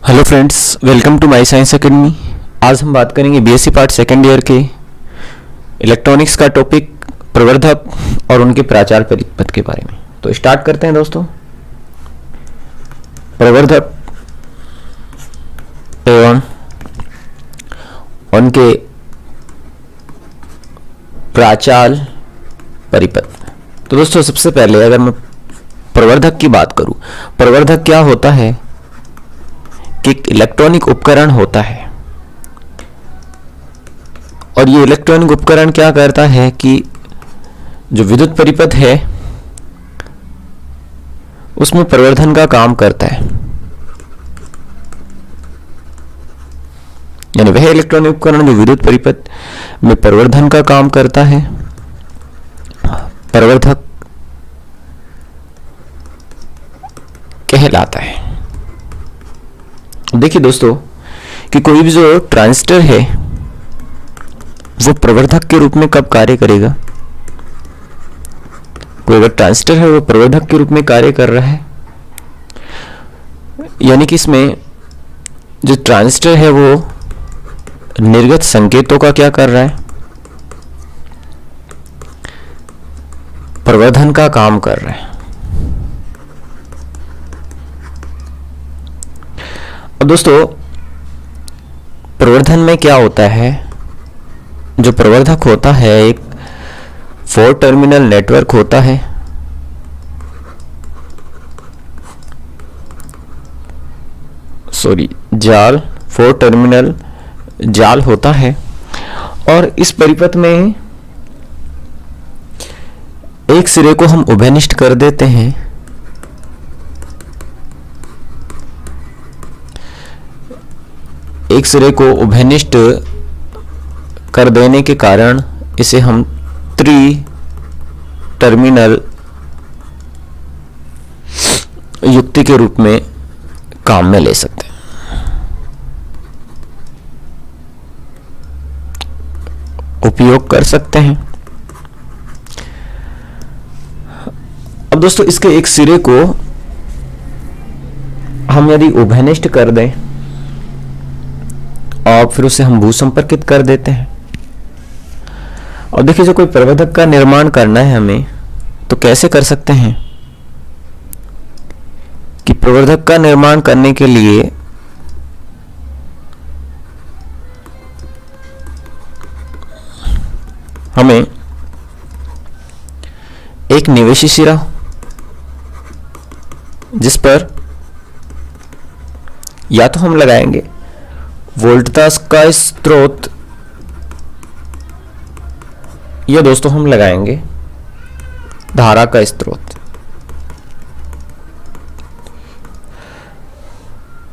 Hello friends, welcome to my science academy. आज हम बात करेंगे बीएससी पार्ट सेकेंड ईयर के इलेक्ट्रॉनिक्स का टॉपिक प्रवर्धक और उनके प्राचार परिपथ के बारे में। तो स्टार्ट करते हैं दोस्तों। प्रवर्धक एवं उनके प्राचार परिपथ। तो दोस्तों सबसे पहले अगर मैं प्रवर्धक की बात करूं, प्रवर्धक क्या होता है कि एक इलेक्ट्रॉनिक उपकरण होता है और ये इलेक्ट्रॉनिक उपकरण क्या करता है कि जो विद्युत परिपथ है उसमें प्रवर्धन का काम करता है। यानी वह इलेक्ट्रॉनिक उपकरण जो विद्युत परिपथ में प्रवर्धन का काम करता है, प्रवर्धक कहलाता है। देखिए दोस्तों कि कोई भी जो ट्रांजिस्टर है वो प्रवर्धक के रूप में कब कार्य करेगा। कोई अगर ट्रांजिस्टर है वो प्रवर्धक के रूप में कार्य कर रहा है, यानी कि इसमें जो ट्रांजिस्टर है वो निर्गत संकेतों का क्या कर रहा है, प्रवर्धन का काम कर रहा है। अब दोस्तों प्रवर्धन में क्या होता है, जो प्रवर्धक होता है एक 4 टर्मिनल नेटवर्क होता है। जाल 4 टर्मिनल जाल होता है और इस परिपथ में एक सिरे को हम उभयनिष्ठ कर देते हैं, एक सिरे को उभयनिष्ठ कर देने के कारण इसे हम टर्मिनल युक्ति के रूप में काम में ले सकते हैं। उपयोग कर सकते हैं। अब दोस्तों इसके एक सिरे को हम यदि उभयनिष्ठ कर दें और फिर उसे हम भूसंपर्कित कर देते हैं। और देखिए जो कोई प्रवर्धक का निर्माण करना है हमें, तो कैसे कर सकते हैं कि प्रवर्धक का निर्माण करने के लिए हमें एक निवेशी सिरा जिस पर या तो हम लगाएंगे वोल्टता का स्रोत या दोस्तों हम लगाएंगे धारा का स्रोत।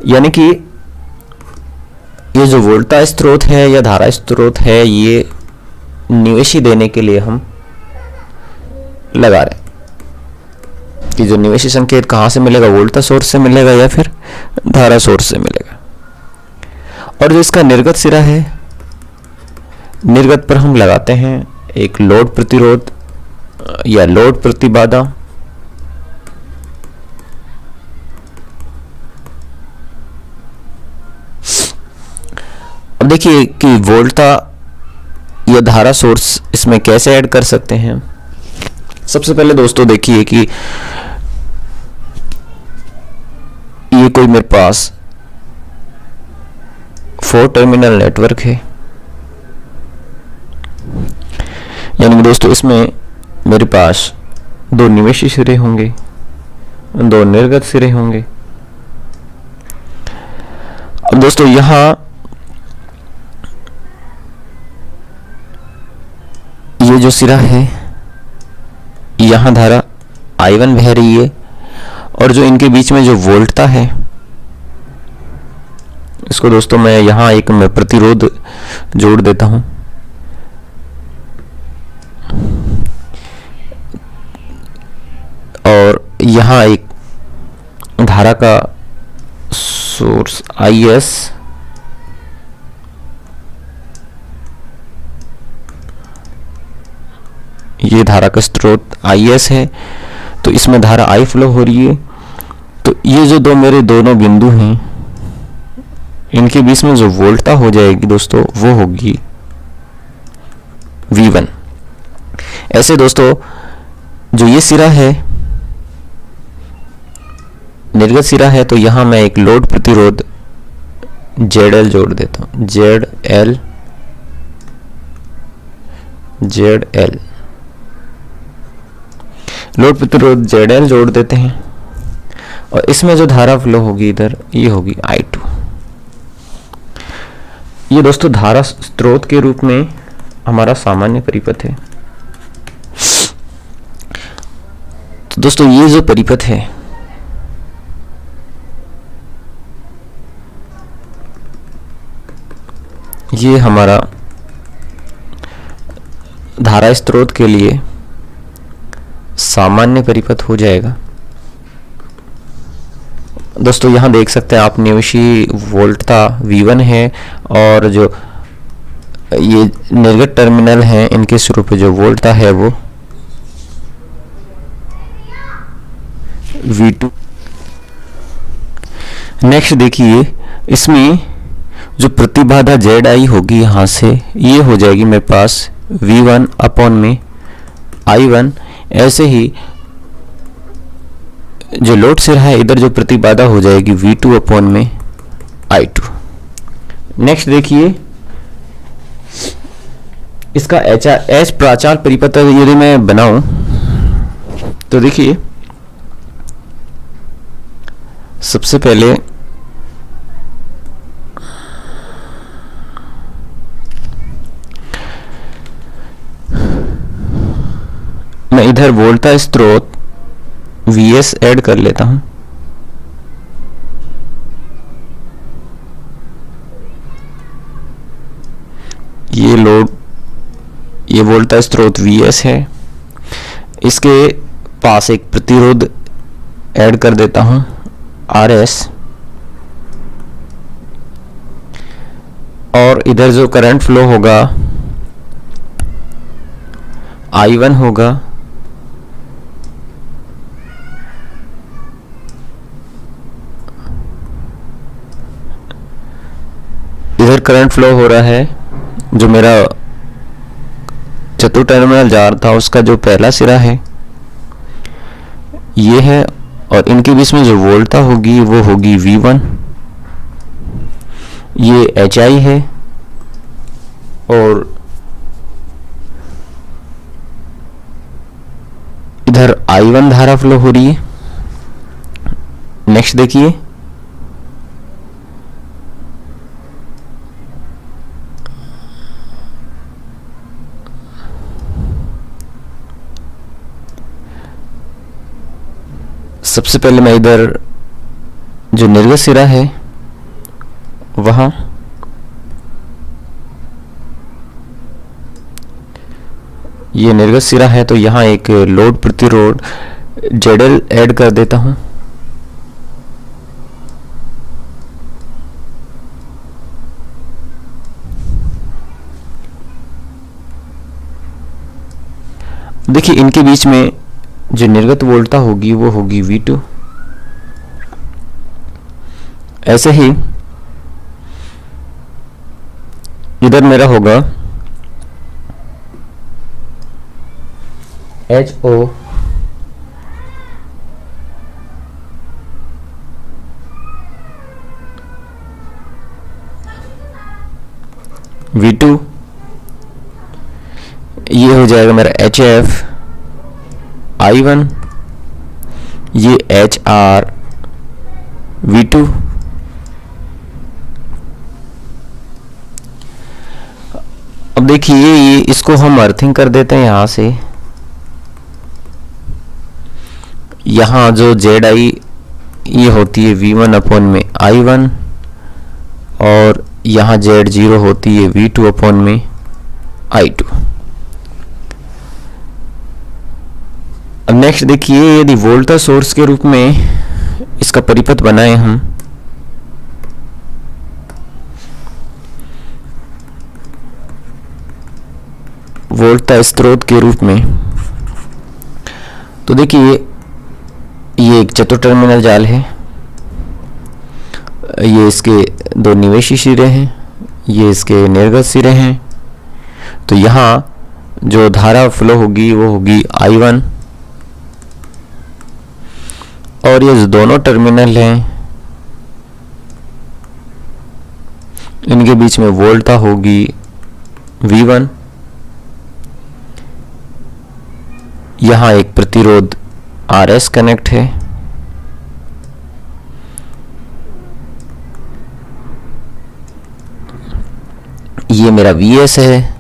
यानी कि ये जो वोल्टता स्रोत है या धारा स्रोत है ये निवेशी देने के लिए हम लगा रहे हैं कि जो निवेशी संकेत कहां से मिलेगा, वोल्टता सोर्स से मिलेगा या फिर धारा सोर्स से मिलेगा। और जो इसका निर्गत सिरा है, निर्गत पर हम लगाते हैं एक लोड प्रतिरोध या लोड प्रतिबाधा। अब देखिए कि वोल्टता या धारा सोर्स इसमें कैसे ऐड कर सकते हैं। सबसे पहले दोस्तों देखिए कि ये कोई मेरे पास 4 टर्मिनल नेटवर्क है, यानी कि दोस्तों इसमें मेरे पास 2 निवेशी सिरे होंगे, 2 निर्गत सिरे होंगे। अब दोस्तों यहां ये जो सिरा है यहां धारा I1 बह रही है और जो इनके बीच में जो वोल्टता है इसको दोस्तों मैं यहां एक प्रतिरोध जोड़ देता हूं। और यहां एक धारा का सोर्स IS ये धारा का स्रोत IS है, तो इसमें धारा I फ्लो हो रही है। तो ये जो मेरे दोनों बिंदु हैं इनके बीच में जो वोल्टता हो जाएगी दोस्तों वो होगी V1। ऐसे दोस्तों जो ये सिरा है निर्गत सिरा है, तो यहां मैं एक लोड प्रतिरोध ZL जोड़ देता हूं, ZL लोड प्रतिरोध ZL जोड़ देते हैं, और इसमें जो धारा फ्लो होगी इधर ये होगी I2। ये दोस्तों धारा स्रोत के रूप में हमारा सामान्य परिपथ है। तो दोस्तों ये जो परिपथ है ये हमारा धारा स्रोत के लिए सामान्य परिपथ हो जाएगा। दोस्तों यहां देख सकते हैं आप न्यूशी वोल्टता V1 है, और जो ये निर्गत टर्मिनल हैं इनके शुरू पे जो वोल्टता है वो V2। नेक्स्ट देखिए, इसमें जो प्रतिबाधा ZI होगी यहां से ये हो जाएगी मेरे पास V1 अपॉन में I1। ऐसे ही जो लोड सिरा है इधर जो प्रतिबाधा हो जाएगी V2 अपॉन में I2। नेक्स्ट देखिए, इसका H प्राचाल परिपथ यदि मैं बनाऊं तो देखिए सबसे पहले मैं इधर वोल्टा स्रोत Vs ऐड कर लेता हूं। ये लोड, ये वोल्टा स्रोत Vs है, इसके पास एक प्रतिरोध ऐड कर देता हूं Rs, और इधर जो करंट फ्लो होगा I1 होगा, इधर करंट फ्लो हो रहा है, जो मेरा चतुर टर्मिनल जार था उसका जो पहला सिरा है ये है, और इनके बीच में जो वोल्टता होगी वो होगी V1। ये HI है, और इधर I1 धारा फ्लो हो रही है। नेक्स्ट देखिए, सबसे पहले मैं इधर जो निर्गत सिरा है वहां ये निर्गत सिरा है, तो यहां एक लोड प्रतिरोध ZL ऐड कर देता हूं। देखिए इनके बीच में जो निर्गत वोल्टता होगी वो होगी V2। ऐसे ही इधर मेरा होगा HO V2, ये हो जाएगा मेरा HF I1, ये HR V2। अब देखिए ये इसको हम अर्थिंग कर देते हैं यहां से। यहाँ जो ZI ये होती है V1 अपॉन में I1, और यहाँ Z0 होती है V2 अपॉन में I2। अब नेक्स्ट देखिए, यदि वोल्टा सोर्स के रूप में इसका परिपथ बनाए हम, वोल्टा स्रोत के रूप में, तो देखिए ये एक चतुर टर्मिनल जाल है। ये इसके दो निवेशी सिरे हैं, ये इसके निर्गत सिरे हैं। तो यहाँ जो धारा फ्लो होगी वो होगी I1, और ये जो दोनों टर्मिनल हैं इनके बीच में वोल्टता होगी V1। यहाँ एक प्रतिरोध RS कनेक्ट है, ये मेरा VS है,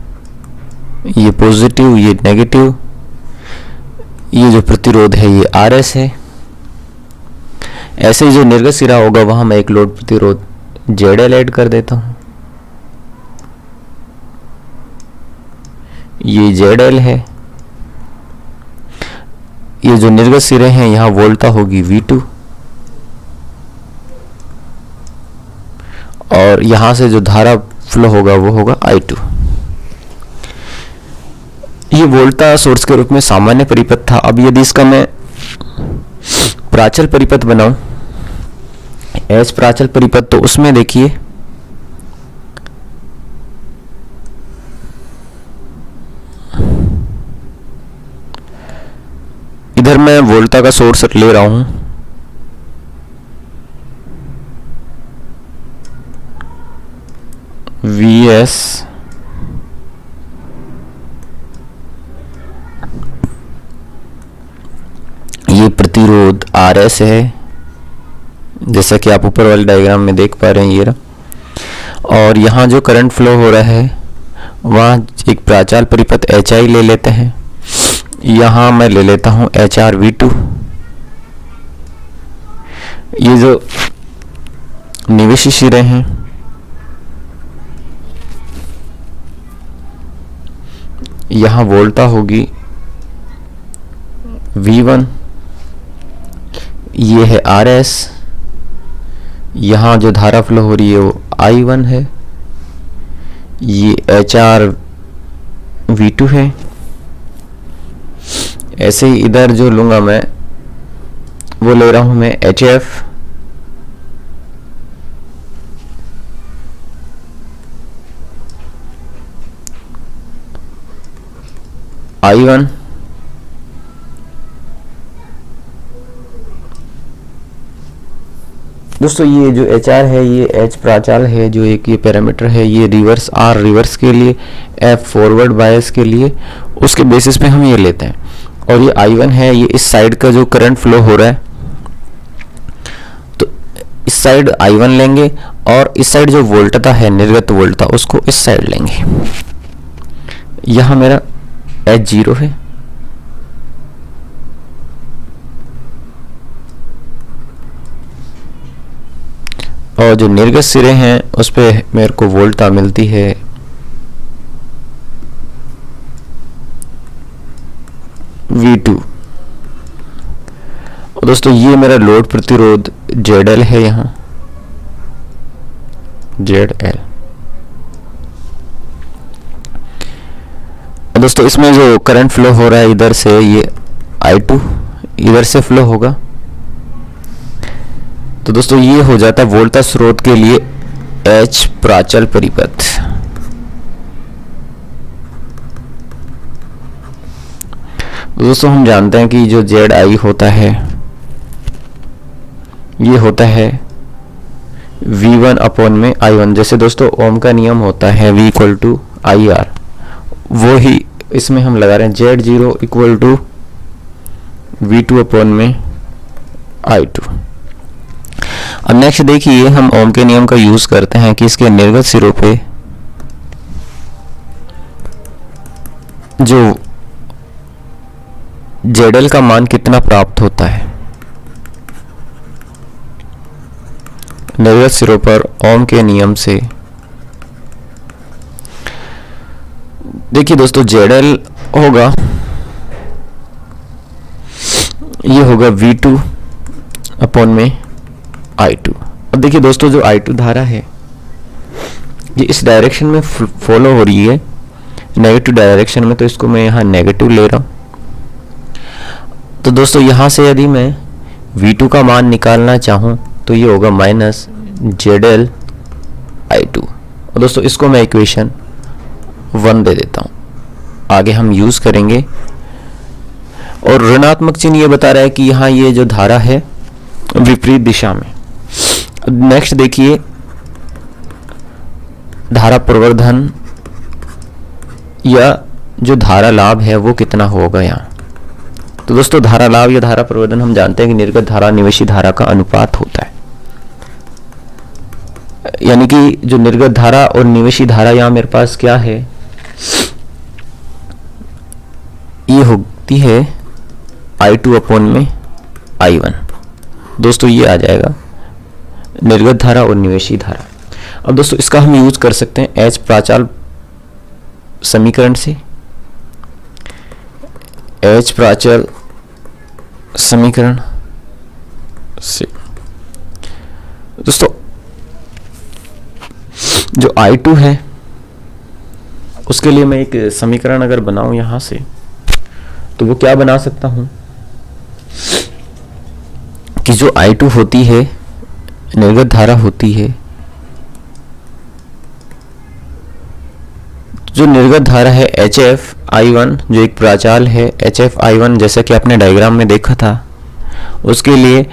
ये पॉजिटिव ये नेगेटिव, ये जो प्रतिरोध है ये RS है। ऐसे ही जो निर्गत सिरा होगा वहां मैं एक लोड प्रतिरोध ZL ऐड कर देता हूं, ये ZL है। ये जो निर्गत सिरे हैं यहाँ वोल्टता होगी V2, और यहां से जो धारा फ्लो होगा वो होगा I2। ये वोल्टता सोर्स के रूप में सामान्य परिपथ था। अब यदि इसका मैं प्राचल परिपथ बनाऊं, एच प्राचल परिपथ, तो उसमें देखिए इधर मैं वोल्टता का सोर्स ले रहा हूं, VS, ये प्रतिरोध RS है, जैसा कि आप ऊपर वाले डायग्राम में देख पा रहे हैं ये रहा। और यहाँ जो करंट फ्लो हो रहा है वहाँ एक प्राचाल परिपथ HI ले लेते हैं। यहाँ मैं ले लेता हूँ HRV2। ये जो निवेशी सिरे हैं यहाँ वोल्टता होगी V1, ये है RS, यहाँ जो धारा फ्लो हो रही है वो I1 है, ये HRV2 है। ऐसे ही इधर जो लूंगा मैं वो ले रहा हूं मैं HF, I1, दोस्तों ये जो HR है ये H प्राचाल है, जो एक ये पैरामीटर है, ये रिवर्स R रिवर्स के लिए, F फॉरवर्ड बायस के लिए, उसके बेसिस पे हम ये लेते हैं। और ये I1 है, ये इस साइड का जो करंट फ्लो हो रहा है, तो इस साइड I1 लेंगे और इस साइड जो वोल्टता है निर्गत वोल्टता उसको इस साइड लेंगे। यहाँ मेरा H0 है, और जो निर्गत सिरे हैं उस पे मेरे को वोल्टता मिलती है V2। और दोस्तों ये मेरा लोड प्रतिरोध ZL है, यहाँ ZL। और दोस्तों इसमें जो करंट फ्लो हो रहा है इधर से ये I2 इधर से फ्लो होगा। तो दोस्तों ये हो जाता है वोल्टता स्रोत के लिए H प्राचल परिपथ। दोस्तों हम जानते हैं कि जो ZI होता है ये होता है V1 अपॉन में I1। जैसे दोस्तों ओम का नियम होता है V इक्वल टू IR, वो ही इसमें हम लगा रहे हैं Z0 equal to V2 upon में I2। अब नेक्स्ट देखिए हम ओम के नियम का यूज करते हैं कि इसके निर्गत सिरों पे जो ZL का मान कितना प्राप्त होता है। निर्गत सिरों पर ओम के नियम से देखिए दोस्तों ZL होगा, ये होगा V2 अपॉन में I2। अब देखिए दोस्तों जो I2 धारा है ये इस डायरेक्शन में फॉलो हो रही है, नेगेटिव डायरेक्शन में, तो इसको मैं यहाँ नेगेटिव ले रहा हूँ। तो दोस्तों यहाँ से यदि मैं V2 का मान निकालना चाहूँ तो ये होगा माइनस ZL I2। और दोस्तों इसको मैं इक्वेशन 1 दे देता हूँ, आगे हम यूज करेंगे। और ऋणात्मक चिन्ह ये बता रहा है कि यहाँ ये जो धारा है विपरीत दिशा में। नेक्स्ट देखिए, धारा प्रवर्धन या जो धारा लाभ है वो कितना होगा यहाँ। तो दोस्तों धारा लाभ या धारा प्रवर्धन हम जानते हैं कि निर्गत धारा निवेशी धारा का अनुपात होता है, यानी कि जो निर्गत धारा और निवेशी धारा यहाँ मेरे पास क्या है, ये होती है I2 अपॉन में I1। दोस्तों ये आ जाएगा निर्गत धारा और निवेशी धारा। अब दोस्तों इसका हम यूज कर सकते हैं H प्राचाल समीकरण से, H प्राचल समीकरण से। दोस्तों जो I2 है उसके लिए मैं एक समीकरण अगर बनाऊं यहां से, तो वो क्या बना सकता हूं कि जो I2 होती है निर्गत धारा होती है, जो निर्गत धारा है HF I1 जो एक प्राचाल है HF I1, जैसा कि आपने डायग्राम में देखा था, उसके लिए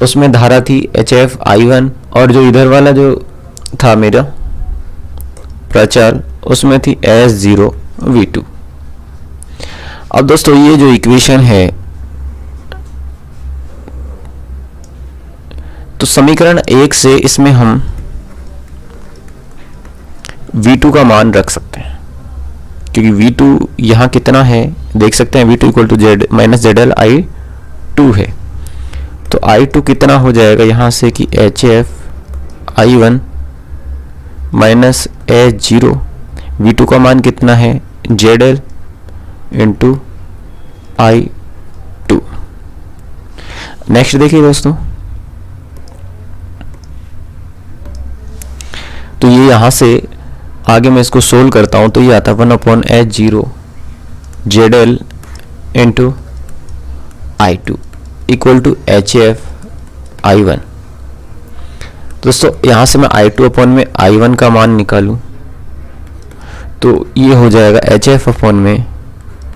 उसमें धारा थी HF I1 और जो इधर वाला जो था मेरा प्राचाल उसमें थी S0 V2। अब दोस्तों ये जो इक्वेशन है, तो समीकरण 1 से इसमें हम V2 का मान रख सकते हैं, क्योंकि V2 यहाँ कितना है देख सकते हैं, V2 equal to Z minus ZL I2 है। तो I2 कितना हो जाएगा यहाँ से कि HF I1 minus S0, V2 का मान कितना है ZL इंटू I2। नेक्स्ट देखिए दोस्तों, तो ये यहाँ से आगे मैं इसको सोल्व करता हूँ, तो ये आता है 1 upon H0 ZL into I2 equal to HF I1। दोस्तों यहाँ से मैं I2 अपॉन में I1 का मान निकालूं तो ये हो जाएगा HF अपॉन में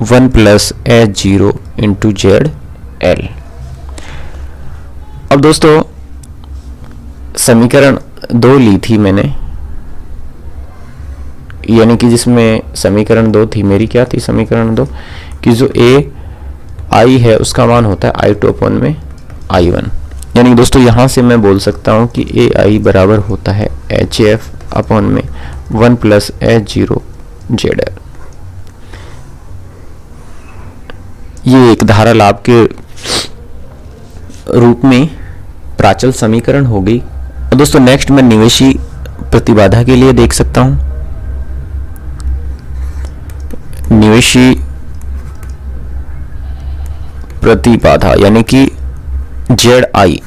1 प्लस H0 इंटू ZL। अब दोस्तों समीकरण 2 ली थी मैंने, यानी कि जिसमें समीकरण 2 थी मेरी, क्या थी समीकरण 2 कि जो AI है उसका मान होता है I2 अपॉन में I1। यानी कि दोस्तों यहाँ से मैं बोल सकता हूँ कि AI बराबर होता है HF अपॉन में 1 प्लस H0 ZL। ये एक धारा लाभ के रूप में प्राचल समीकरण हो गई। और दोस्तों नेक्स्ट मैं निवेशी प्रतिबाधा के लिए देख सकता हूँ। निवेशी प्रतिबाधा यानी कि ZI।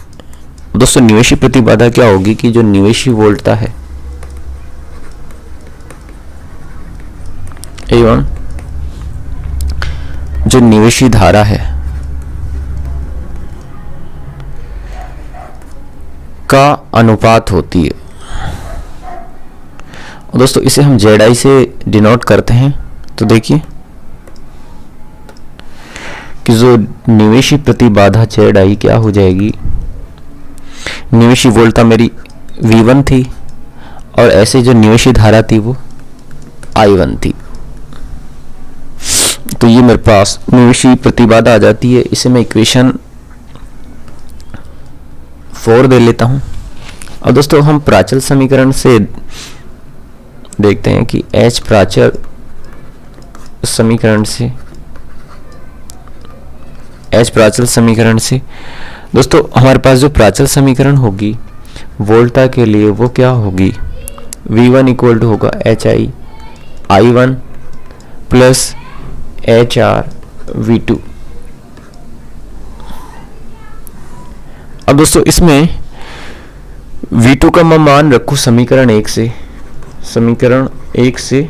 दोस्तों निवेशी प्रतिबाधा क्या होगी कि जो निवेशी वोल्टता है एवं जो निवेशी धारा है का अनुपात होती है। और दोस्तों इसे हम ZI से डिनोट करते हैं। तो देखिए कि जो निवेशी प्रतिबाधा ZI क्या हो जाएगी, निवेशी वोल्टता मेरी V1 थी और ऐसे जो निवेशी धारा थी वो I1 थी। तो ये मेरे पास निवेशी प्रतिबाधा आ जाती है। इसे मैं इक्वेशन 4 दे लेता हूं। और दोस्तों हम प्राचल समीकरण से देखते हैं कि H प्राचल समीकरण से, H प्राचल समीकरण से दोस्तों हमारे पास जो प्राचल समीकरण होगी वोल्टता के लिए वो क्या होगी, V1 इक्वल टू होगा HI I1 plus HR V2। अब दोस्तों इसमें V2 का मैं मान रखूं समीकरण 1 से, समीकरण 1 से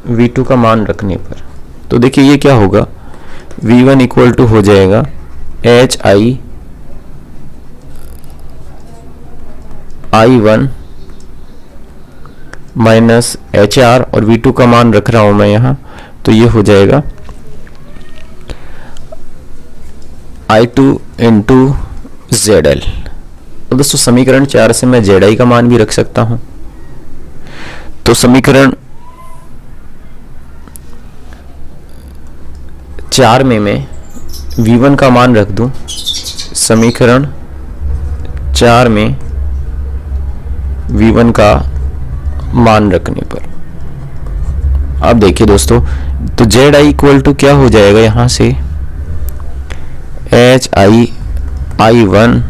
V2 का मान रखने पर, तो देखिए ये क्या होगा, V1 इक्वल टू हो जाएगा HI I1 माइनस HR और V2 का मान रख रहा हूं मैं यहाँ, तो ये हो जाएगा I2 इंटू ZL। तो दोस्तों समीकरण 4 से मैं ZI का मान भी रख सकता हूं। तो समीकरण 4 में मैं V1 का मान रख दूं, समीकरण 4 में V1 का मान रखने पर अब देखिए दोस्तों, तो ZI इक्वल टू क्या हो जाएगा यहाँ से, HI I1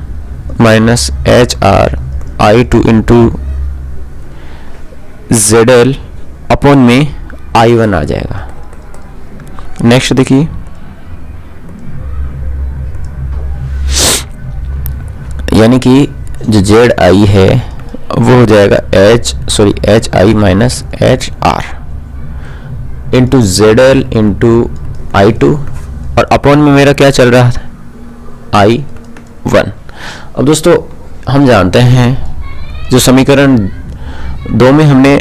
minus HR I2 into ZL upon में I1 आ जाएगा। नेक्स्ट देखिए, यानी कि जो ZI है वो हो जाएगा HI minus HR into ZL into I2 और अपॉन में मेरा क्या चल रहा था, I1। अब दोस्तों हम जानते हैं जो समीकरण 2 में हमने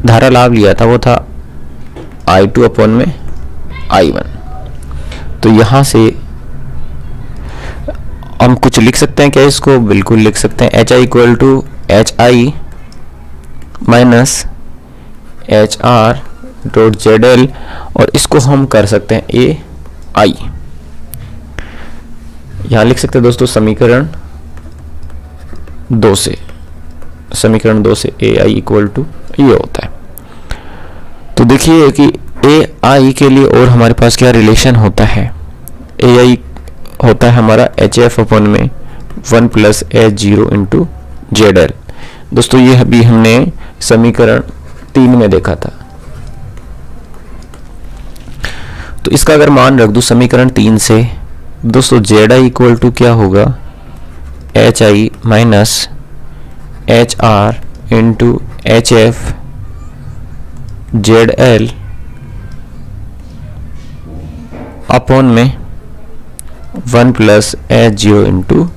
धारा लाभ लिया था वो था I2 अपॉन में I1। तो यहाँ से हम कुछ लिख सकते हैं क्या, इसको बिल्कुल लिख सकते हैं, HI equal to HI minus HR dot ZL और इसको हम कर सकते हैं AI। यहाँ लिख सकते हैं दोस्तों समीकरण 2 से, समीकरण 2 से AI इक्वल टू ये होता है। तो देखिए कि AI के लिए और हमारे पास क्या रिलेशन होता है, AI होता है हमारा HF अपॉन में 1 प्लस H0 इंटू ZL। दोस्तों ये अभी हमने समीकरण 3 में देखा था। तो इसका अगर मान रख दूं समीकरण 3 से, दोस्तों ZI इक्वल टू क्या होगा, HI minus HR into HF ZL upon में 1 प्लस H0 इंटू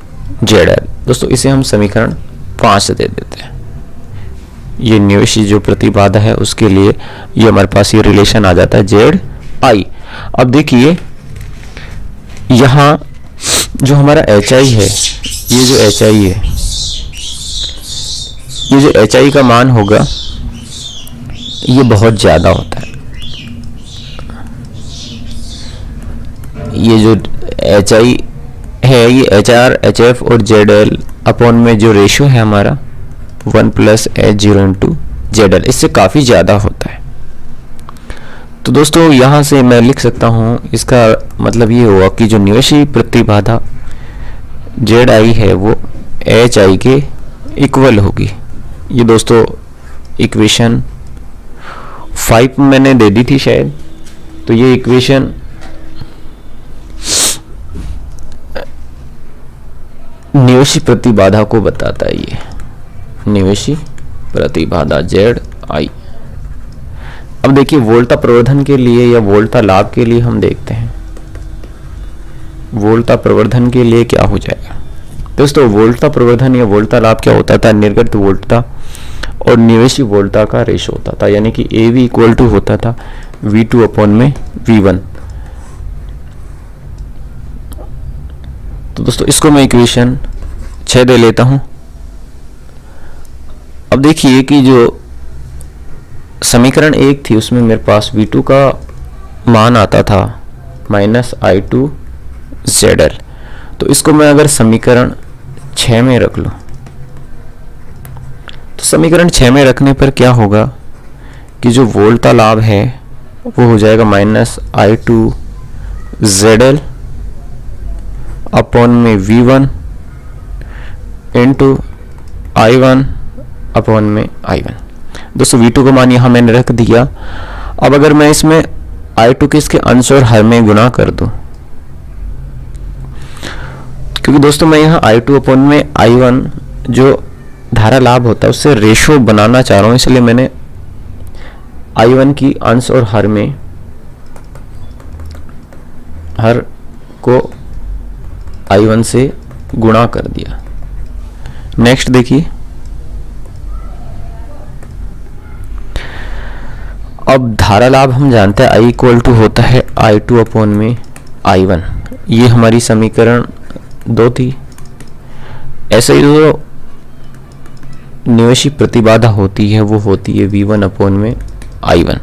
ZL। दोस्तों इसे हम समीकरण 5 से दे देते हैं। ये निवेशी जो प्रतिबाधा है उसके लिए ये हमारे पास ये रिलेशन आ जाता है ZI। अब देखिए यहाँ जो हमारा HI है, ये जो HI है, ये जो HI का मान होगा ये बहुत ज़्यादा होता है। ये जो HI है ये HR, HF और ZL अपॉन में जो रेशियो है हमारा 1 प्लस H0 इंटू ZL, इससे काफ़ी ज़्यादा होता है। तो दोस्तों यहाँ से मैं लिख सकता हूँ, इसका मतलब ये हुआ कि जो निवेशी प्रतिबाधा ZI है वो HI के इक्वल होगी। ये दोस्तों इक्वेशन 5 मैंने दे दी थी शायद, तो ये इक्वेशन निवेशी प्रतिबाधा को बताता है। ये निवेशी प्रतिबाधा ZI। अब देखिए वोल्टा प्रवर्धन के लिए या वोल्टा लाभ के लिए हम देखते हैं, वोल्टा प्रवर्धन के लिए क्या हो जाएगा। दोस्तों वोल्टा प्रवर्धन या वोल्टा लाभ क्या होता था, निर्गत वोल्टा और निवेशी वोल्टा का रेशो होता था, यानी कि AV इक्वल टू होता था V2 अपॉन में V1। तो दोस्तों इसको मैं इक्वेशन 6 दे लेता हूं। अब देखिए कि जो समीकरण 1 थी उसमें मेरे पास V2 का मान आता था माइनस I2 ZL। तो इसको मैं अगर समीकरण 6 में रख लूं, तो समीकरण 6 में रखने पर क्या होगा कि जो वोल्टा लाभ है वो हो जाएगा माइनस I2 ZL अपॉन में V1 इंटू I1 अपॉन में I1। दोस्तों V2 का मान यहाँ मैंने रख दिया। अब अगर मैं इसमें I2 के इसके अंश और हर में गुना कर दूं, क्योंकि दोस्तों मैं यहाँ I2 अपॉन में I1 जो धारा लाभ होता है उससे रेशो बनाना चाह रहा हूँ, इसलिए मैंने I1 की अंश और हर में हर को I1 से गुणा कर दिया। नेक्स्ट देखिए अब धारा लाभ हम जानते हैं I इक्वल टू होता है I2 अपॉन में I1। ये हमारी समीकरण 2 थी। ऐसे ही जो निवेशी प्रतिबाधा होती है वो होती है V1 अपॉन में I1,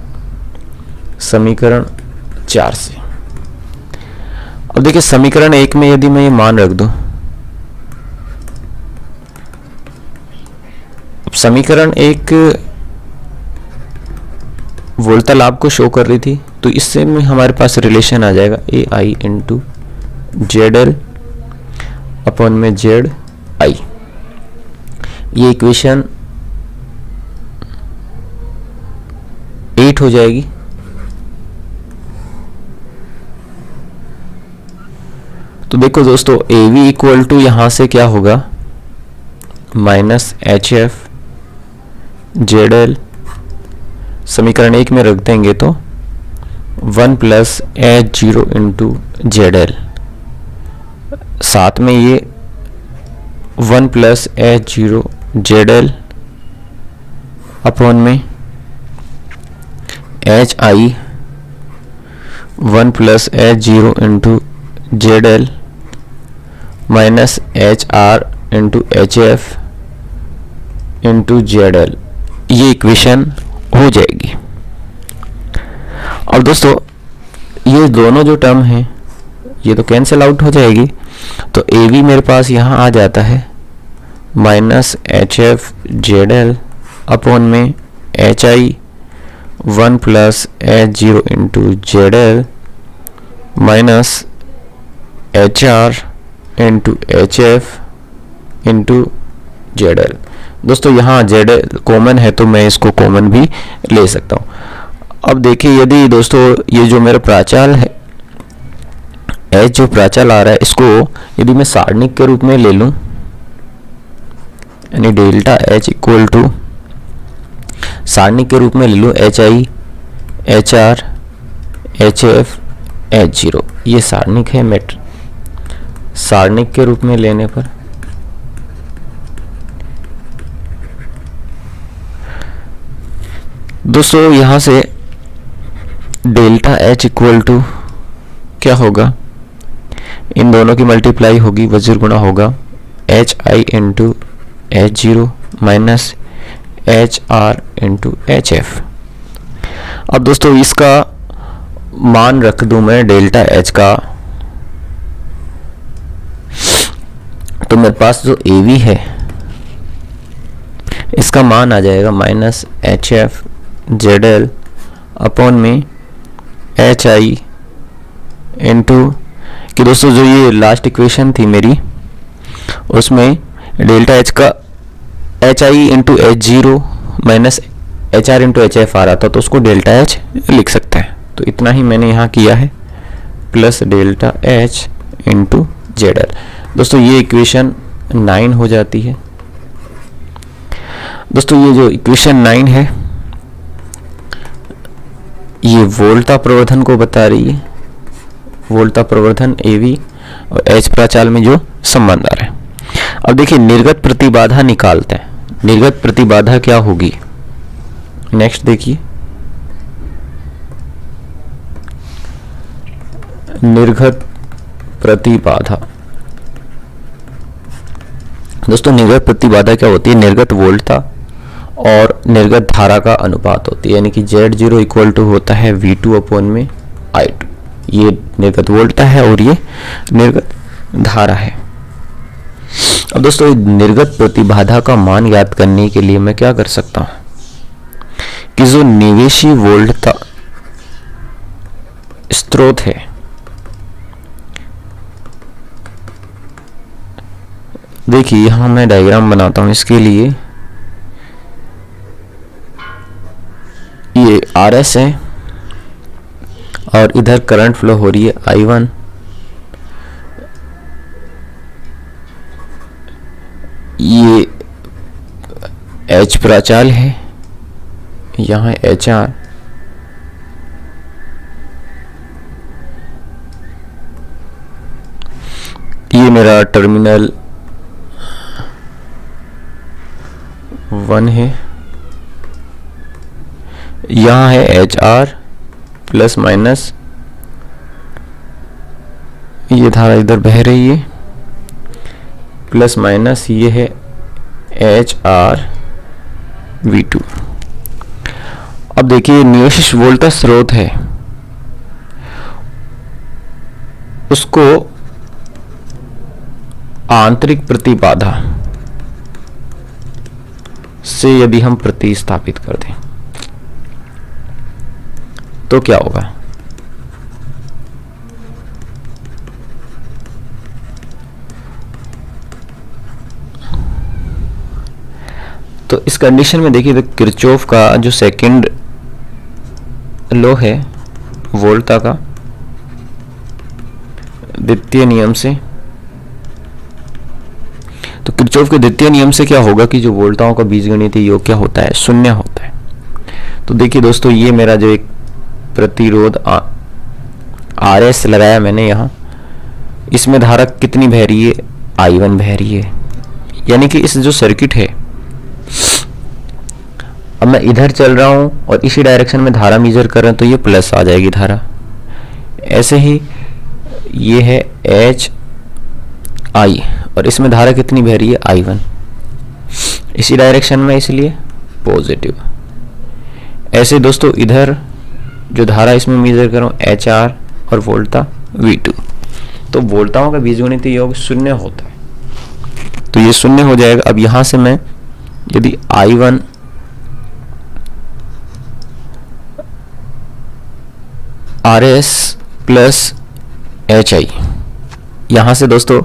समीकरण 4 से। अब देखिए समीकरण 1 में यदि मैं ये मान रख दूं, अब समीकरण 1 वोल्टा लाभ को शो कर रही थी, तो इससे में हमारे पास रिलेशन आ जाएगा AI इंटू ZL अपॉन में ZI। ये इक्वेशन 8 हो जाएगी। तो देखो दोस्तों, AV इक्वल टू यहां से क्या होगा, माइनस HF ZL, समीकरण 1 में रख देंगे तो 1 प्लस H0 इंटू ZL, साथ में ये 1 प्लस H0 ZL अपॉन में HI 1 plus H0 into ZL minus HR into HF into ZL, ये इक्वेशन हो जाएगी। और दोस्तों ये दोनों जो टर्म हैं ये तो कैंसिल आउट हो जाएगी, तो AV मेरे पास यहाँ आ जाता है माइनस HF ZL अपॉन में HI 1 plus H0 into ZL minus HR into HF into ZL। दोस्तों यहाँ ZL कॉमन है तो मैं इसको कॉमन भी ले सकता हूँ। अब देखिए यदि दोस्तों ये जो मेरा प्राचाल है H जो प्राचाल आ रहा है, इसको यदि मैं सारणिक के रूप में ले लूँ, यानी डेल्टा H इक्वल टू सारणिक के रूप में ले लूँ HI HR HF H0, ये सारणिक है। मैट्रिक्स सारणिक के रूप में लेने पर दोस्तों यहां से डेल्टा H इक्वल टू क्या होगा, इन दोनों की मल्टीप्लाई होगी, वज्र गुणा होगा HI into H0 minus HR into HF। अब दोस्तों इसका मान रख दूं मैं डेल्टा H का, तो मेरे पास जो AV है इसका मान आ जाएगा माइनस HF ZL अपॉन में HI इंटू कि दोस्तों जो ये लास्ट इक्वेशन थी मेरी, उसमें डेल्टा H का HI into H0 minus HR into HF आ रहा था, तो उसको डेल्टा H लिख सकते हैं। तो इतना ही मैंने यहाँ किया है, plus delta H into ZL। दोस्तों ये इक्वेशन 9 हो जाती है। दोस्तों ये जो इक्वेशन 9 है ये वोल्टा प्रवर्धन को बता रही है, वोल्टा प्रवर्धन AV और H प्राचाल में जो संबंध आ रहा है। अब देखिए निर्गत प्रतिबाधा निकालते हैं। निर्गत प्रतिबाधा क्या होगी, नेक्स्ट देखिए, निर्गत प्रतिबाधा। दोस्तों निर्गत प्रतिबाधा क्या होती है, निर्गत वोल्टता और निर्गत धारा का अनुपात होती है, यानी कि Z0 इक्वल टू होता है V2 अपॉन में I2। ये निर्गत वोल्टता है और ये निर्गत धारा है। अब दोस्तों निर्गत प्रतिबाधा का मान याद करने के लिए मैं क्या कर सकता हूं कि जो निवेशी वोल्टता स्रोत है, देखिए यहां मैं डायग्राम बनाता हूं इसके लिए। ये RS है और इधर करंट फ्लो हो रही है I1, ये H प्राचाल है, यहाँ HR, ये मेरा टर्मिनल 1 है, यहाँ है एच आर प्लस माइनस, ये धारा इधर बह रही है, प्लस माइनस ये है एच आर वी टू। अब देखिए निवेशित वोल्टेज स्रोत है, उसको आंतरिक प्रतिबाधा से यदि हम प्रतिस्थापित कर दें तो क्या होगा? तो इस कंडीशन में देखिए, तो किरचॉफ का जो सेकंड लॉ है वोल्टा का द्वितीय नियम से, तो किरचॉफ के द्वितीय नियम से क्या होगा कि जो वोल्टाओं का बीजगणितीय योग क्या होता है? शून्य होता है। तो देखिए दोस्तों, ये मेरा जो एक प्रतिरोध आर एस लगाया मैंने यहाँ, इसमें धारा कितनी बह रही है? I1 बह रही है। यानी कि इस जो सर्किट है, अब मैं इधर चल रहा हूं और इसी डायरेक्शन में धारा मेजर कर रहे हैं, तो ये प्लस आ जाएगी धारा। ऐसे ही ये है एच आई और इसमें धारा कितनी बह रही है? I1 इसी डायरेक्शन में, इसलिए पॉजिटिव। ऐसे दोस्तों इधर जो धारा इसमें मेजर कर रहा हूं एच आर और वोल्टा V2, तो वोल्टाओं का बीजगणितीय योग शून्य होता है, तो ये शून्य हो जाएगा। अब यहां से मैं यदि I1 RS प्लस HI, यहां से दोस्तों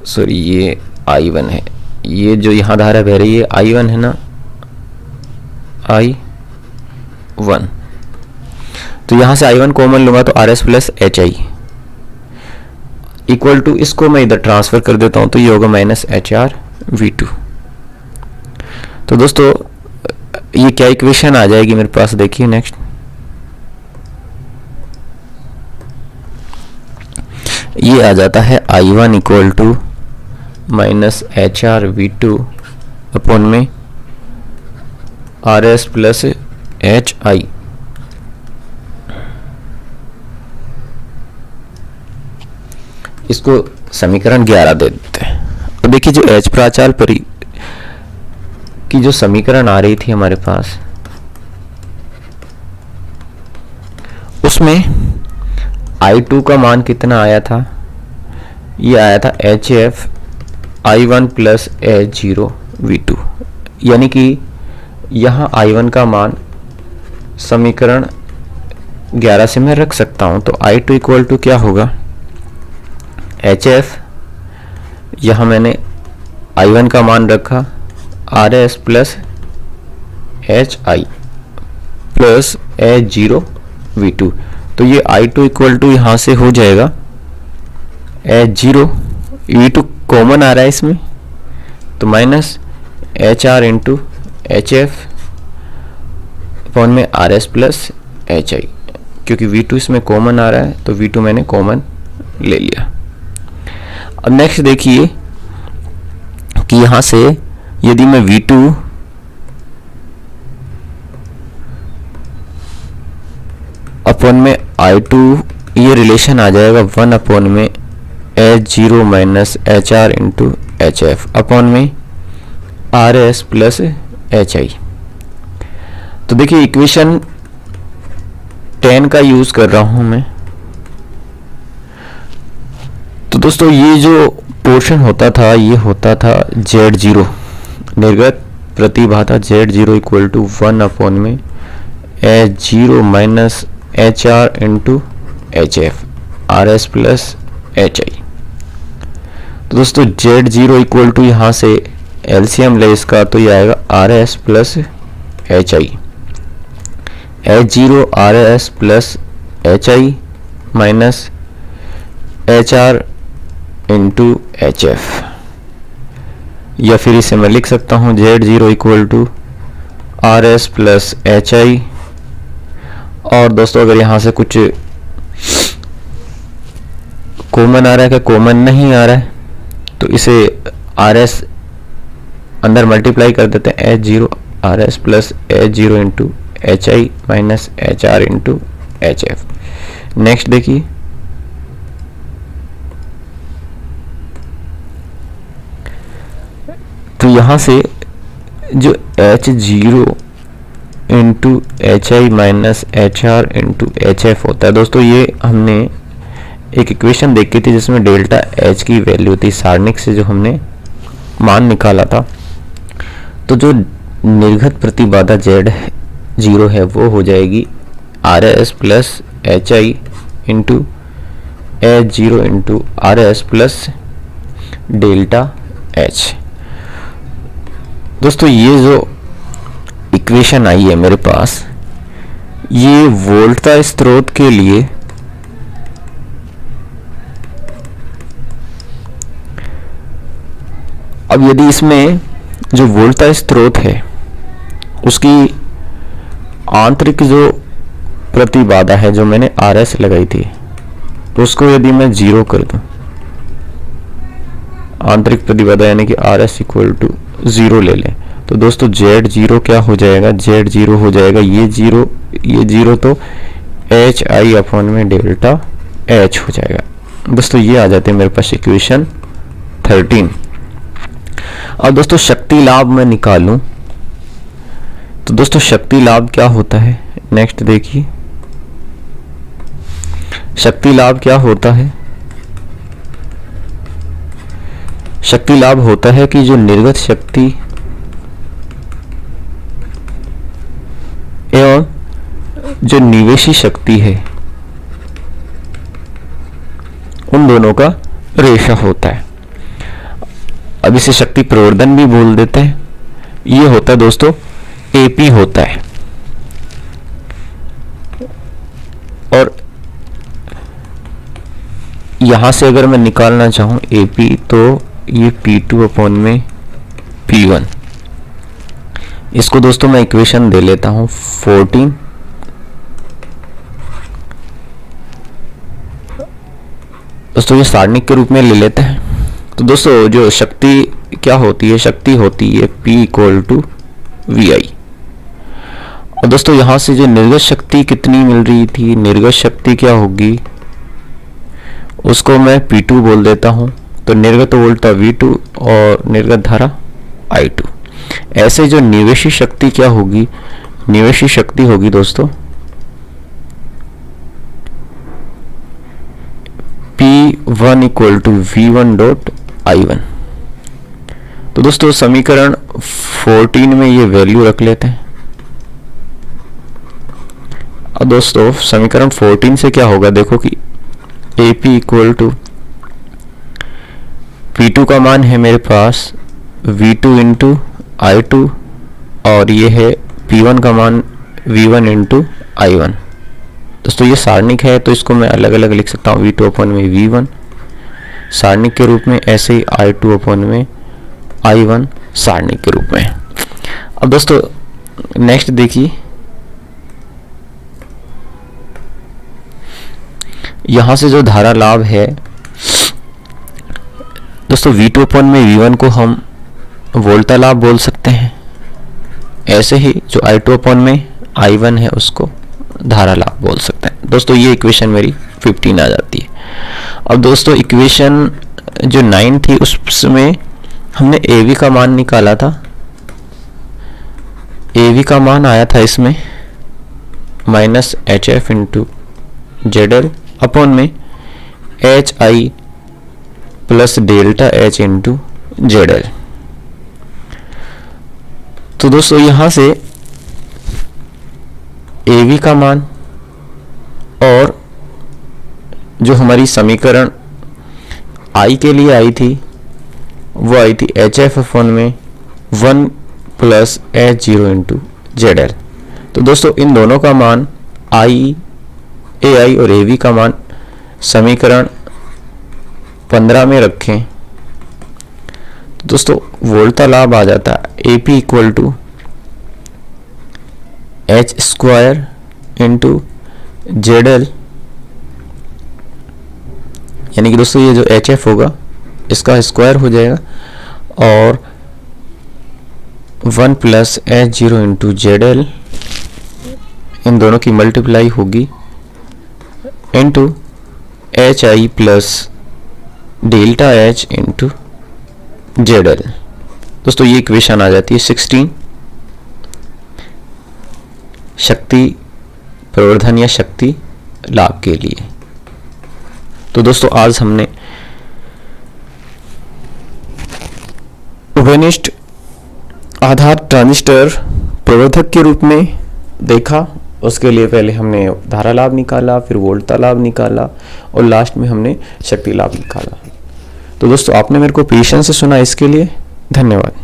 सॉरी ये I1 है, ये जो यहां धारा बह रही है I1 है ना, I1, तो यहां से I1 कॉमन लूंगा तो RS plus HI equal to, इसको मैं इधर ट्रांसफर कर देता हूं तो ये होगा माइनस HR V2। तो दोस्तों ये क्या इक्वेशन आ जाएगी मेरे पास? देखिए नेक्स्ट, ये आ जाता है I1 equal to minus HR V2 upon में RS प्लस HI। इसको समीकरण 11 दे देते हैं। तो देखिए जो H प्राचाल परी की जो समीकरण आ रही थी हमारे पास, उसमें I2 का मान कितना आया था? ये आया था HF I1 plus H0 V2, यानी कि यहाँ I1 का मान समीकरण 11 से मैं रख सकता हूँ। तो I2 इक्वल टू क्या होगा? HF, यहाँ मैंने I1 का मान रखा RS plus HI plus H0 V2, तो ये I2 इक्वल टू यहाँ से हो जाएगा H0, V2 कॉमन आ रहा है इसमें, तो minus HR into HF upon में RS प्लस HI, क्योंकि V2 इसमें कॉमन आ रहा है तो V2 मैंने कॉमन ले लिया। अब नेक्स्ट देखिए कि यहां से यदि मैं V2 अपॉन में I2, ये रिलेशन आ जाएगा 1 अपॉन में H0 minus HR into HF upon में RS प्लस HI। तो देखिए इक्वेशन 10 का यूज कर रहा हूं मैं। तो दोस्तों ये जो पोर्शन होता था, ये होता था Z0 निर्गत प्रतिबाधा Z0 इक्वल टू 1 अपॉन में H0 minus HR into HF RS plus HI। तो दोस्तों Z0 इक्वल टू यहाँ से एलसीएम ले इसका, तो ये आएगा RS plus HI, H0 RS plus HI minus HR into HF, या फिर इसे मैं लिख सकता हूँ Z0 equal to RS plus HI। और दोस्तों अगर यहाँ से कुछ कॉमन आ रहा है, क्या कॉमन नहीं आ रहा है, तो इसे RS अंदर मल्टीप्लाई कर देते हैं, H0 RS plus H0 into H I minus H R into H F. Next देखिए, तो यहां से जो H zero into H I minus H R into H F होता है दोस्तों, ये हमने एक इक्वेशन देखी थी जिसमें डेल्टा एच की वैल्यू थी, सारणिक से जो हमने मान निकाला था। तो जो निर्गत प्रतिबाधा जेड जीरो है वो हो जाएगी R S plus H I into H zero into R S plus delta H. दोस्तों ये जो इक्वेशन आई है मेरे पास, ये वोल्टता स्रोत के लिए अब यदि इसमें जो वोल्टता स्रोत है उसकी आंतरिक जो प्रतिबाधा है जो मैंने आर एस लगाई थी, तो उसको यदि मैं जीरो कर दूं, आंतरिक प्रतिबाधा यानी कि R S equal to zero ले लें, तो दोस्तों जेड जीरो क्या हो जाएगा, जेड जीरो हो जाएगा ये जीरो तो एच आई अपॉन में डेल्टा एच हो जाएगा। दोस्तों ये आ जाते हैं मेरे पास इक्वेशन 13। अब दोस्तों शक्ति लाभ मैं निकालूं, तो दोस्तों शक्ति लाभ क्या होता है, नेक्स्ट देखिए शक्ति लाभ क्या होता है। शक्ति लाभ होता है कि जो निर्गत शक्ति एवं जो निवेशी शक्ति है उन दोनों का रेशा होता है। अब इसे शक्ति प्रवर्धन भी बोल देते हैं। ये होता है दोस्तों एपी होता है, और यहां से अगर मैं निकालना चाहूं एपी, तो ये P2 अपॉन में P1। इसको दोस्तों मैं इक्वेशन दे लेता हूं 14। दोस्तों ये सारणिक के रूप में ले लेते हैं। तो दोस्तों जो शक्ति क्या होती है, शक्ति होती है P इक्वल टू VI। और दोस्तों यहां से जो निर्गत शक्ति कितनी मिल रही थी, निर्गत शक्ति क्या होगी उसको मैं P2 बोल देता हूं। तो निर्गत वोल्ट V2 और निर्गत धारा I2। ऐसे जो निवेशी शक्ति क्या होगी, निवेशी शक्ति होगी दोस्तों P1 equal to V1 dot I1। तो दोस्तों समीकरण 14 में ये वैल्यू रख लेते हैं। अब दोस्तों समीकरण 14 से क्या होगा, देखो कि AP इक्वल टू P2 का मान है मेरे पास V2 इंटू I2, और ये है P1 का मान V1 इंटू I1। दोस्तों ये सारणिक है तो इसको मैं अलग अलग लिख सकता हूँ, V2 अपॉन में V1 सारणिक के रूप में, ऐसे ही I2 अपॉन में I1 सारणिक के रूप में। अब दोस्तों नेक्स्ट देखिए, यहां से जो धारा लाभ है दोस्तों V2 अपॉन में V1 को हम वोल्टा लाभ बोल सकते हैं, ऐसे ही जो I2 अपॉन में I1 है उसको धारा लाभ बोल सकते हैं। दोस्तों ये इक्वेशन मेरी 15 आ जाती है। अब दोस्तों इक्वेशन जो 9 थी उसमें हमने AV का मान निकाला था। AV का मान आया था इसमें minus HF into ZL upon में HI plus delta H into ZL। तो दोस्तों यहां से AV का मान और जो हमारी समीकरण I के लिए आई थी वो आई थी HF अपॉन में 1 प्लस H0 इंटू ZL। तो दोस्तों इन दोनों का मान AI और AV का मान समीकरण 15 में रखें तो दोस्तों वोल्टा लाभ आ जाता है AP equal to H square into ZL, यानी कि दोस्तों ये जो HF होगा इसका स्क्वायर हो जाएगा और 1 प्लस H0 इंटू ZL इन दोनों की मल्टीप्लाई होगी into H I plus delta H into Z L. दोस्तों ये इक्वेशन आ जाती है 16 शक्ति प्रवर्धन या शक्ति लाभ के लिए। तो दोस्तों आज हमने उभयनिष्ठ आधार ट्रांजिस्टर प्रवर्धक के रूप में देखा। उसके लिए पहले हमने धारा लाभ निकाला, फिर वोल्टता लाभ निकाला और लास्ट में हमने शक्ति लाभ निकाला। तो दोस्तों आपने मेरे को पेशेंस से सुना, इसके लिए धन्यवाद।